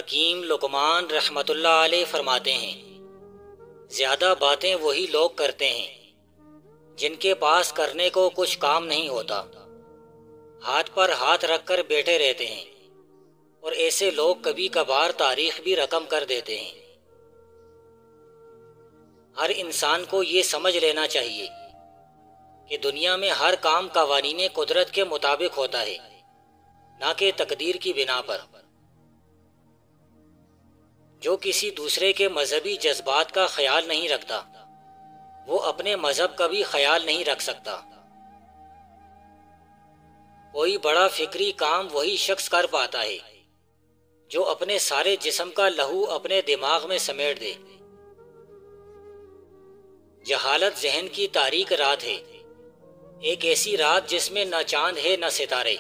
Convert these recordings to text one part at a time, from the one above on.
حکیم لقمان رحمۃ اللہ علیہ فرماتے ہیں، زیادہ باتیں وہی لوگ کرتے ہیں جن کے پاس کرنے کو کچھ کام نہیں ہوتا، ہاتھ پر ہاتھ رکھ کر بیٹھے رہتے ہیں، اور ایسے لوگ کبھی کبھار تاریخ بھی رقم کر دیتے ہیں۔ ہر انسان کو یہ سمجھ لینا چاہیے کہ دنیا میں ہر کام قوانین قدرت کے مطابق ہوتا ہے، نہ کہ تقدیر کی بنا پر۔ جو کسی دوسرے کے مذہبی جذبات کا خیال نہیں رکھتا، وہ اپنے مذہب کا بھی خیال نہیں رکھ سکتا۔ کوئی بڑا فکری کام وہی شخص کر پاتا ہے جو اپنے سارے جسم کا لہو اپنے دماغ میں سمیٹ دے۔ جہالت ذہن کی تاریک رات ہے، ایک ایسی رات جس میں نہ چاند ہے نہ ستارے۔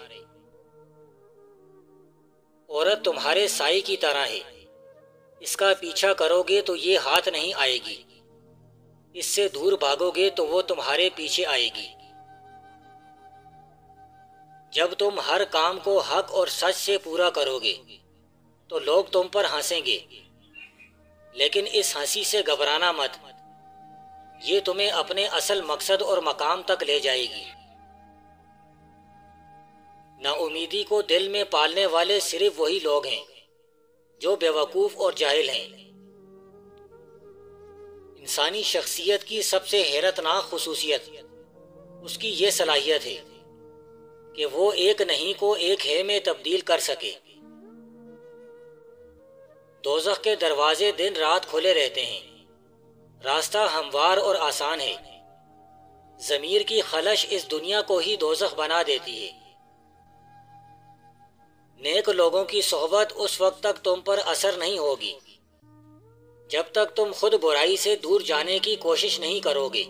عورت تمہارے سائے کی طرح ہے، اس کا پیچھا کرو گے تو یہ ہاتھ نہیں آئے گی، اس سے دور بھاگو گے تو وہ تمہارے پیچھے آئے گی۔ جب تم ہر کام کو حق اور سچ سے پورا کرو گے تو لوگ تم پر ہنسیں گے، لیکن اس ہنسی سے گھبرانا مت، یہ تمہیں اپنے اصل مقصد اور مقام تک لے جائے گی۔ نا امیدی کو دل میں پالنے والے صرف وہی لوگ ہیں جو بیوقوف اور جاہل ہیں۔ انسانی شخصیت کی سب سے حیرت ناک خصوصیت اس کی یہ صلاحیت ہے کہ وہ ایک نہیں کو ایک ہے میں تبدیل کر سکے۔ دوزخ کے دروازے دن رات کھلے رہتے ہیں، راستہ ہموار اور آسان ہے۔ ضمیر کی خلش اس دنیا کو ہی دوزخ بنا دیتی ہے۔ نیک لوگوں کی صحبت اس وقت تک تم پر اثر نہیں ہوگی جب تک تم خود برائی سے دور جانے کی کوشش نہیں کرو گے،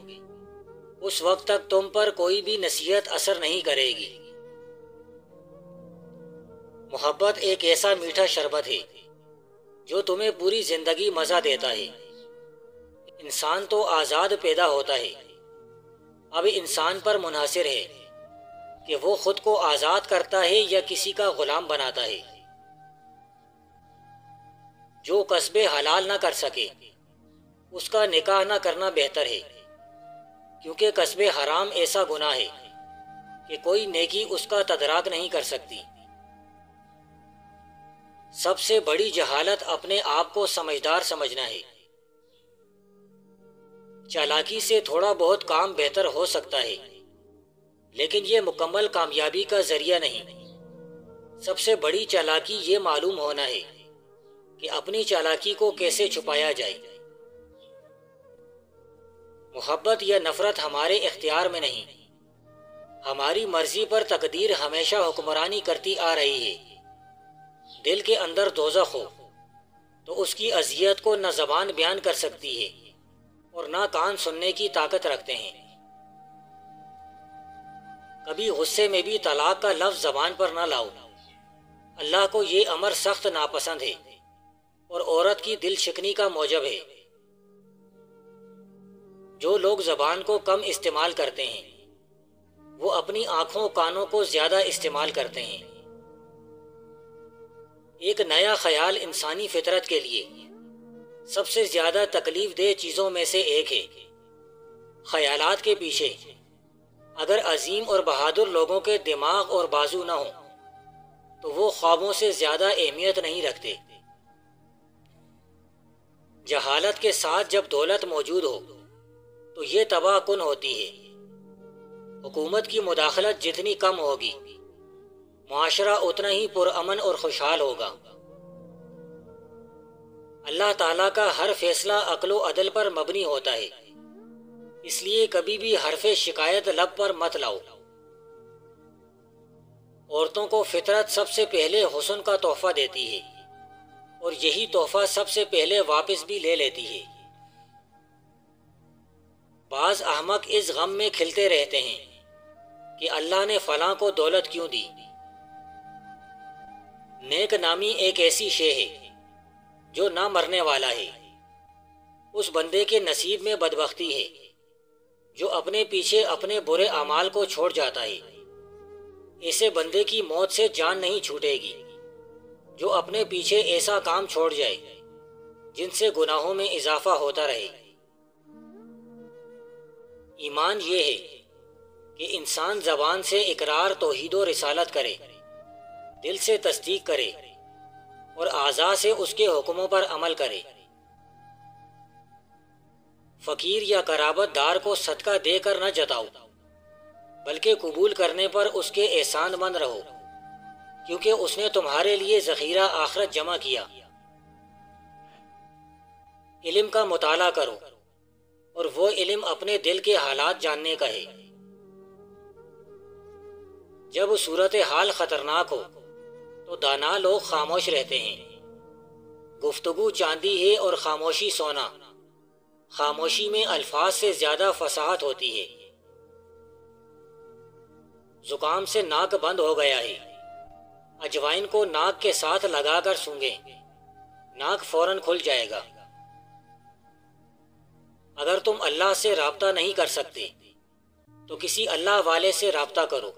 اس وقت تک تم پر کوئی بھی نصیحت اثر نہیں کرے گی۔ محبت ایک ایسا میٹھا شربت ہے جو تمہیں پوری زندگی مزہ دیتا ہے۔ انسان تو آزاد پیدا ہوتا ہے، اب انسان پر منحصر ہے کہ وہ خود کو آزاد کرتا ہے یا کسی کا غلام بناتا ہے۔ جو کسب حلال نہ کر سکے اس کا نکاح نہ کرنا بہتر ہے، کیونکہ کسب حرام ایسا گناہ ہے کہ کوئی نیکی اس کا تدراک نہیں کر سکتی۔ سب سے بڑی جہالت اپنے آپ کو سمجھدار سمجھنا ہے۔ چالاکی سے تھوڑا بہت کام بہتر ہو سکتا ہے، لیکن یہ مکمل کامیابی کا ذریعہ نہیں۔ سب سے بڑی چالاکی یہ معلوم ہونا ہے کہ اپنی چالاکی کو کیسے چھپایا جائے۔ محبت یا نفرت ہمارے اختیار میں نہیں، ہماری مرضی پر تقدیر ہمیشہ حکمرانی کرتی آ رہی ہے۔ دل کے اندر دوزخ ہو تو اس کی اذیت کو نہ زبان بیان کر سکتی ہے اور نہ کان سننے کی طاقت رکھتے ہیں۔ کبھی غصے میں بھی طلاق کا لفظ زبان پر نہ لاؤ، اللہ کو یہ امر سخت ناپسند ہے اور عورت کی دل شکنی کا موجب ہے۔ جو لوگ زبان کو کم استعمال کرتے ہیں وہ اپنی آنکھوں کانوں کو زیادہ استعمال کرتے ہیں۔ ایک نیا خیال انسانی فطرت کے لیے سب سے زیادہ تکلیف دہ چیزوں میں سے ایک ہے۔ خیالات کے پیچھے اگر عظیم اور بہادر لوگوں کے دماغ اور بازو نہ ہوں تو وہ خوابوں سے زیادہ اہمیت نہیں رکھتے۔ جہالت کے ساتھ جب دولت موجود ہو تو یہ تباہ کن ہوتی ہے۔ حکومت کی مداخلت جتنی کم ہوگی، معاشرہ اتنا ہی پرامن اور خوشحال ہوگا۔ اللہ تعالیٰ کا ہر فیصلہ عقل و عدل پر مبنی ہوتا ہے، اس لیے کبھی بھی حرف شکایت لب پر مت لاؤ۔ عورتوں کو فطرت سب سے پہلے حسن کا تحفہ دیتی ہے اور یہی تحفہ سب سے پہلے واپس بھی لے لیتی ہے۔ بعض احمق اس غم میں کھلتے رہتے ہیں کہ اللہ نے فلاں کو دولت کیوں دی۔ نیک نامی ایک ایسی شے ہے جو نہ مرنے والا ہے۔ اس بندے کے نصیب میں بدبختی ہے جو اپنے پیچھے اپنے برے اعمال کو چھوڑ جاتا ہے۔ ایسے بندے کی موت سے جان نہیں چھوٹے گی۔ جو اپنے پیچھے ایسا کام چھوڑ جائے جن سے گناہوں میں اضافہ ہوتا رہے۔ ایمان یہ ہے کہ انسان زبان سے اقرار توحید و رسالت کرے، دل سے تصدیق کرے اور اعضاء سے اس کے حکموں پر عمل کرے۔ فقیر یا قرابت دار کو صدقہ دے کر نہ جتاؤ، بلکہ قبول کرنے پر اس کے احسان مند رہو، کیونکہ اس نے تمہارے لیے ذخیرہ آخرت جمع کیا۔ علم کا مطالعہ کرو، اور وہ علم اپنے دل کے حالات جاننے کا ہے۔ جب صورتحال خطرناک ہو تو دانا لوگ خاموش رہتے ہیں۔ گفتگو چاندی ہے اور خاموشی سونا۔ خاموشی میں الفاظ سے زیادہ فصاحت ہوتی ہے۔ زکام سے ناک بند ہو گیا ہے، اجوائن کو ناک کے ساتھ لگا کر سونگھیں، ناک فوراً کھل جائے گا۔ اگر تم اللہ سے رابطہ نہیں کر سکتے تو کسی اللہ والے سے رابطہ کرو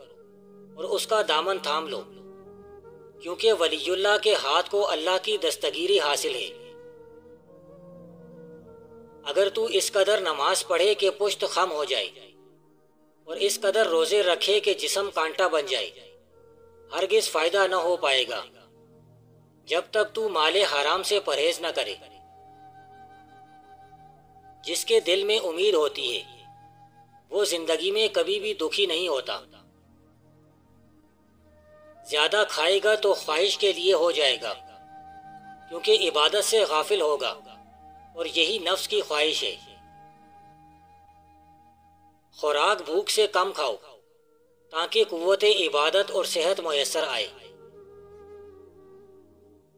اور اس کا دامن تھام لو، کیونکہ ولی اللہ کے ہاتھ کو اللہ کی دستگیری حاصل ہے۔ اگر تو اس قدر نماز پڑھے کہ پشت خم ہو جائے اور اس قدر روزے رکھے کہ جسم کانٹا بن جائے، ہرگز فائدہ نہ ہو پائے گا جب تک تو مال حرام سے پرہیز نہ کرے۔ جس کے دل میں امید ہوتی ہے وہ زندگی میں کبھی بھی دکھی نہیں ہوتا۔ زیادہ کھائے گا تو خواہش کے لیے ہو جائے گا، کیونکہ عبادت سے غافل ہوگا، اور یہی نفس کی خواہش ہے۔ خوراک بھوک سے کم کھاؤ تاکہ قوت عبادت اور صحت میسر آئے۔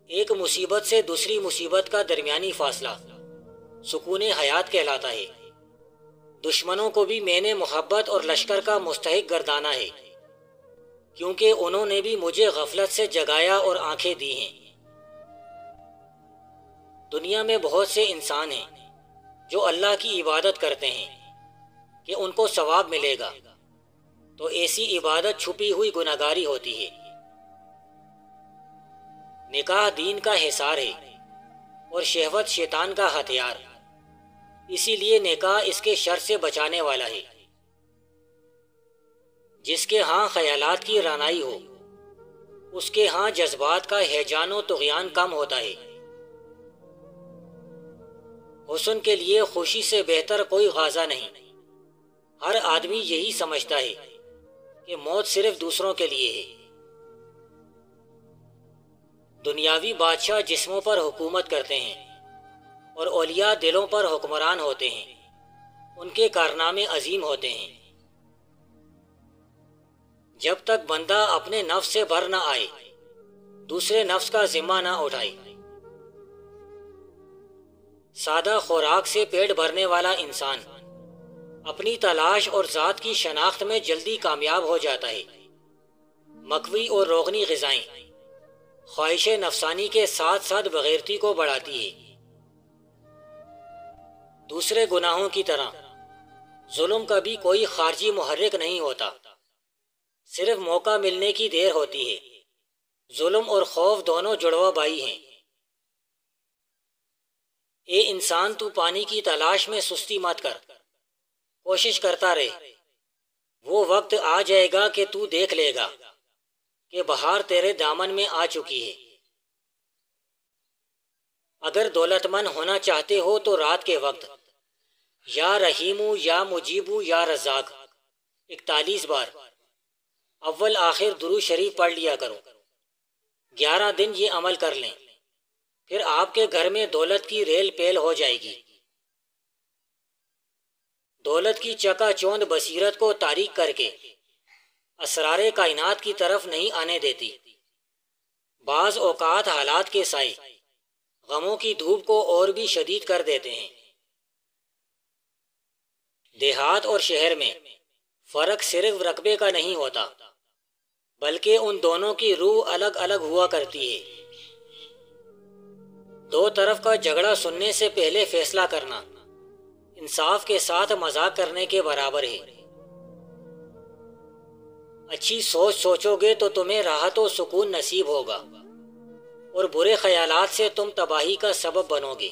ایک مصیبت سے دوسری مصیبت کا درمیانی فاصلہ سکون حیات کہلاتا ہے۔ دشمنوں کو بھی میں نے محبت اور لشکر کا مستحق گردانا ہے، کیونکہ انہوں نے بھی مجھے غفلت سے جگایا اور آنکھیں دی ہیں۔ دنیا میں بہت سے انسان ہیں جو اللہ کی عبادت کرتے ہیں کہ ان کو ثواب ملے گا، تو ایسی عبادت چھپی ہوئی گناہگاری ہوتی ہے۔ نکاح دین کا حصار ہے اور شہوت شیطان کا ہتھیار، اسی لیے نکاح اس کے شر سے بچانے والا ہے۔ جس کے ہاں خیالات کی رانائی ہو، اس کے ہاں جذبات کا ہیجان و طغیان کم ہوتا ہے۔ حسن کے لیے خوشی سے بہتر کوئی غازہ نہیں۔ ہر آدمی یہی سمجھتا ہے کہ موت صرف دوسروں کے لیے ہے۔ دنیاوی بادشاہ جسموں پر حکومت کرتے ہیں اور اولیاء دلوں پر حکمران ہوتے ہیں۔ ان کے کارنامے عظیم ہوتے ہیں۔ جب تک بندہ اپنے نفس سے بر نہ آئے، دوسرے نفس کا ذمہ نہ اٹھائے۔ سادہ خوراک سے پیٹ بھرنے والا انسان اپنی تلاش اور ذات کی شناخت میں جلدی کامیاب ہو جاتا ہے۔ مکوی اور روغنی غذائیں خواہش نفسانی کے ساتھ ساتھ بغیرتی کو بڑھاتی ہے۔ دوسرے گناہوں کی طرح ظلم کا بھی کوئی خارجی محرک نہیں ہوتا، صرف موقع ملنے کی دیر ہوتی ہے۔ ظلم اور خوف دونوں جڑواں بھائی ہیں۔ اے انسان، تو پانی کی تلاش میں سستی مت کر، کوشش کرتا رہے۔ وہ وقت آ جائے گا کہ تو دیکھ لے گا کہ بہار تیرے دامن میں آ چکی ہے۔ اگر دولت مند ہونا چاہتے ہو تو رات کے وقت یا رحیمو یا مجیبو یا رزاق 41 بار اول آخر درود شریف پڑھ لیا کرو۔ 11 دن یہ عمل کر لیں، پھر آپ کے گھر میں دولت کی ریل پیل ہو جائے گی۔ دولت کی چکا چوند بصیرت کو تاریک کر کے اسرار کائنات کی طرف نہیں آنے دیتی۔ بعض اوقات حالات کے سائے غموں کی دھوپ کو اور بھی شدید کر دیتے ہیں۔ دیہات اور شہر میں فرق صرف رقبے کا نہیں ہوتا، بلکہ ان دونوں کی روح الگ الگ ہوا کرتی ہے۔ دو طرف کا جھگڑا سننے سے پہلے فیصلہ کرنا انصاف کے ساتھ مذاق کرنے کے برابر ہے۔ اچھی سوچ سوچو گے تو تمہیں راحت و سکون نصیب ہوگا، اور برے خیالات سے تم تباہی کا سبب بنو گے۔